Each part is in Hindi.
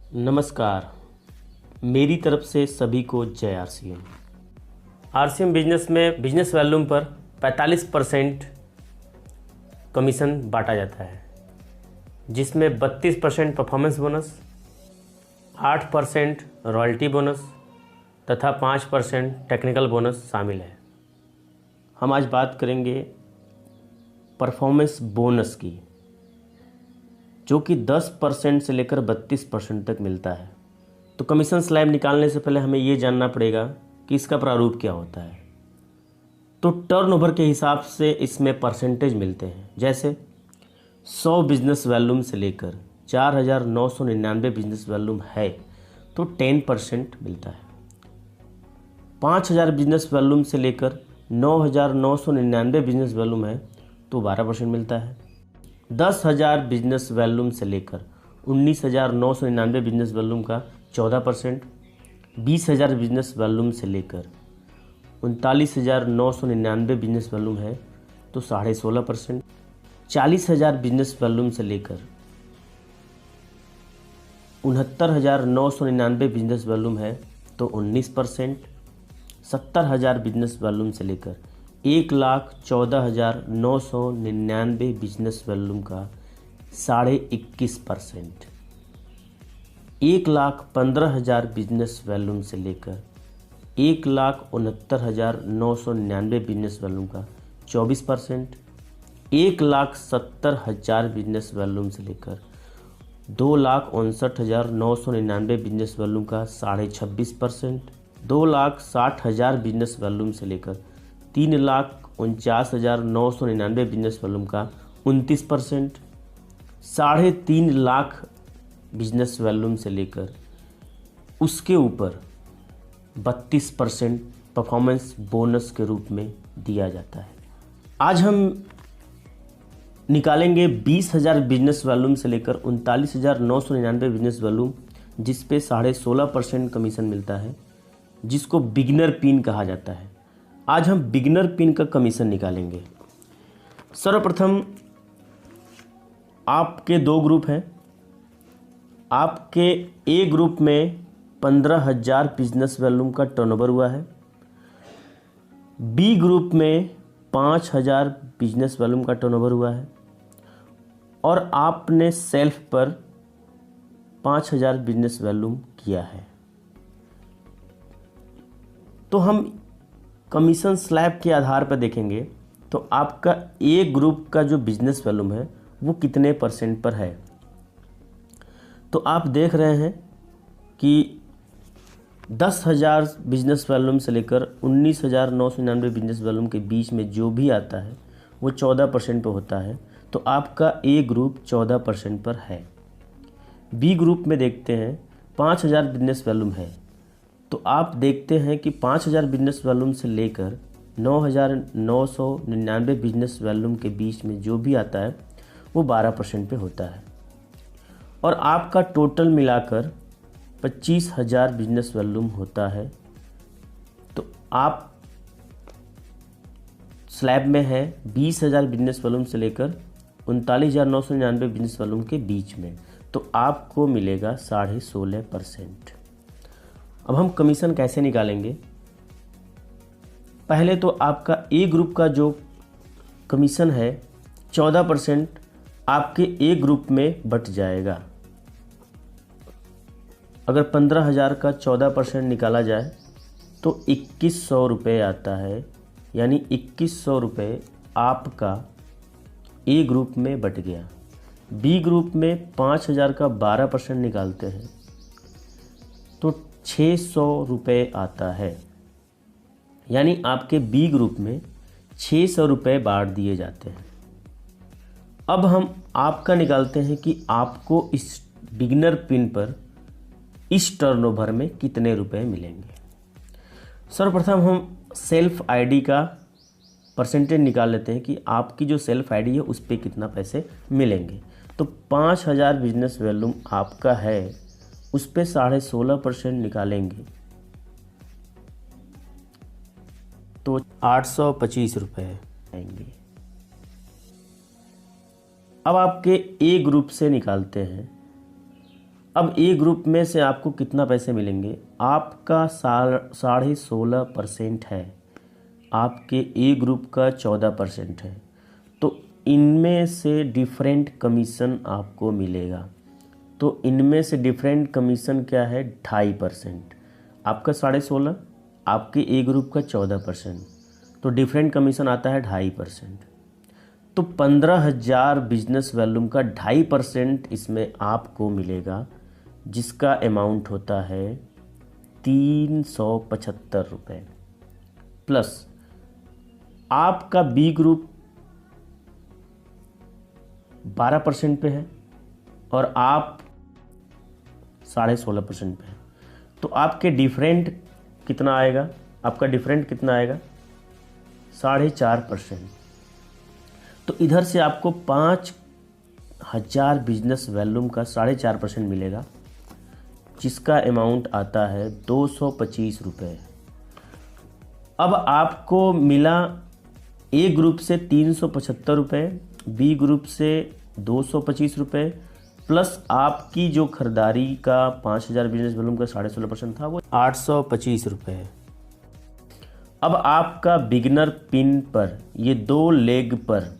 नमस्कार। मेरी तरफ से सभी को जय आरसीएम। आरसीएम बिजनेस में बिजनेस वॉल्यूम पर 45% कमीशन बांटा जाता है, जिसमें 32% परफॉर्मेंस बोनस, 8% रॉयल्टी बोनस तथा 5% टेक्निकल बोनस शामिल है। हम आज बात करेंगे परफॉर्मेंस बोनस की, जो कि 10% से लेकर 32% तक मिलता है। तो कमीशन स्लैब निकालने से पहले हमें ये जानना पड़ेगा कि इसका प्रारूप क्या होता है। तो टर्नओवर के हिसाब से इसमें परसेंटेज मिलते हैं, जैसे 100 बिजनेस वॉल्यूम से लेकर 4,999 बिजनेस वॉल्यूम है तो 10% मिलता है। 5,000 बिजनेस वॉल्यूम से लेकर 9,999 बिजनेस वॉल्यूम है तो 12% मिलता है। 10,000 बिजनेस वॉल्यूम से लेकर 19,999 बिजनेस वॉल्यूम का 14%, 20,000 बिजनेस वॉल्यूम से लेकर 39,999 बिजनेस वॉल्यूम है तो 16.5%, 40,000 बिजनेस वॉल्यूम से लेकर 69,999 बिजनेस वॉल्यूम है तो 19%, 70,000 बिजनेस वॉल्यूम से लेकर 1,14,999 बिजनेस वॉल्यूम का 21.5%, 1,15,000 बिजनेस वॉल्यूम से लेकर 1,69,999 बिजनेस वॉल्यूम का 24%, 1,70,000 बिजनेस वॉल्यूम से लेकर 2,59,999 बिजनेस वॉल्यूम का 26.5%, 2,60,000 बिजनेस वॉल्यूम से लेकर 3,49,999 बिजनेस वॉल्यूम का 29%, 3.5 लाख बिजनेस वॉल्यूम से लेकर उसके ऊपर 32% परफॉर्मेंस बोनस के रूप में दिया जाता है। आज हम निकालेंगे 20,000 बिजनेस वॉल्यूम से लेकर 39,999 बिजनेस वॉल्यूम, जिस पे 16.5% कमीशन मिलता है, जिसको बिगिनर पिन कहा जाता है। आज हम बिगिनर पिन का कमीशन निकालेंगे। सर्वप्रथम आपके दो ग्रुप हैं। आपके ए ग्रुप में 15,000 बिजनेस वॉल्यूम का टर्नओवर हुआ है। बी ग्रुप में 5,000 बिजनेस वॉल्यूम का टर्नओवर हुआ है और आपने सेल्फ पर 5,000 बिजनेस वॉल्यूम किया है। तो हम कमीशन स्लैब के आधार पर देखेंगे तो आपका ए ग्रुप का जो बिजनेस वॉल्यूम है वो कितने परसेंट पर है। तो आप देख रहे हैं कि 10,000 बिजनेस वॉल्यूम से लेकर 19,999 बिजनेस वॉल्यूम के बीच में जो भी आता है वो 14% पर होता है। तो आपका ए ग्रुप 14% पर है। बी ग्रुप में देखते हैं 5,000 बिजनेस वॉल्यूम है, तो आप देखते हैं कि 5,000 बिजनेस वॉल्यूम से लेकर 9,999 बिजनेस वॉल्यूम के बीच में जो भी आता है वो 12% पे होता है। और आपका टोटल मिलाकर 25,000 बिजनेस वॉल्यूम होता है। तो आप स्लैब में है 20,000 बिजनेस वॉल्यूम से लेकर 39,999 बिजनेस वॉल्यूम के बीच में, तो आपको मिलेगा 16.5%। अब हम कमीशन कैसे निकालेंगे। पहले तो आपका ए ग्रुप का जो कमीशन है 14% आपके ए ग्रुप में बट जाएगा। अगर 15,000 का 14% निकाला जाए तो 2,100 रुपये आता है, यानी 2,100 रुपये आपका ए ग्रुप में बट गया। बी ग्रुप में 5,000 का 12% निकालते हैं तो 600 रुपये आता है, यानी आपके बी ग्रुप में 600 रुपये बांट दिए जाते हैं। अब हम आपका निकालते हैं कि आपको इस बिगिनर पिन पर इस टर्नओवर में कितने रुपए मिलेंगे। सर्वप्रथम हम सेल्फ आईडी का परसेंटेज निकाल लेते हैं कि आपकी जो सेल्फ आईडी है उस पर कितना पैसे मिलेंगे। तो 5,000 बिजनेस वॉल्यूम आपका है, उस पर 16.5% निकालेंगे तो 825 रुपये आएंगे। अब आपके ए ग्रुप से निकालते हैं। अब ए ग्रुप में से आपको कितना पैसे मिलेंगे? आपका 16.5% है, आपके ए ग्रुप का 14% है, तो इनमें से डिफरेंट कमीशन आपको मिलेगा। तो इनमें से डिफरेंट कमीशन क्या है? 2.5%। आपका 16.5, आपके ए ग्रुप का 14%, तो डिफरेंट कमीशन आता है 2.5%। तो 15,000 बिजनेस वॉल्यूम का 2.5% इसमें आपको मिलेगा, जिसका अमाउंट होता है 375 रुपये। प्लस आपका बी ग्रुप 12% पे है और आप 16.5% पे है, तो आपके डिफरेंट कितना आएगा? आपका डिफरेंट कितना आएगा? 4.5%। तो इधर से आपको 5,000 बिजनेस वॉल्यूम का 4.5% मिलेगा, जिसका अमाउंट आता है 225 रुपये। अब आपको मिला ए ग्रुप से 375 रुपये, बी ग्रुप से 225 रुपये, प्लस आपकी जो खरीदारी का 5,000 बिजनेस वॉल्यूम का 16.5% था वो 825 रुपये। अब आपका बिगिनर पिन पर, ये 2 लेग पर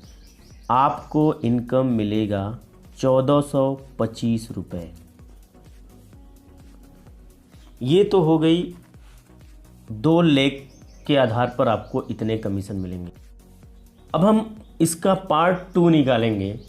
आपको इनकम मिलेगा 1425 रुपये। ये तो हो गई 2 लेग के आधार पर आपको इतने कमीशन मिलेंगे। अब हम इसका पार्ट 2 निकालेंगे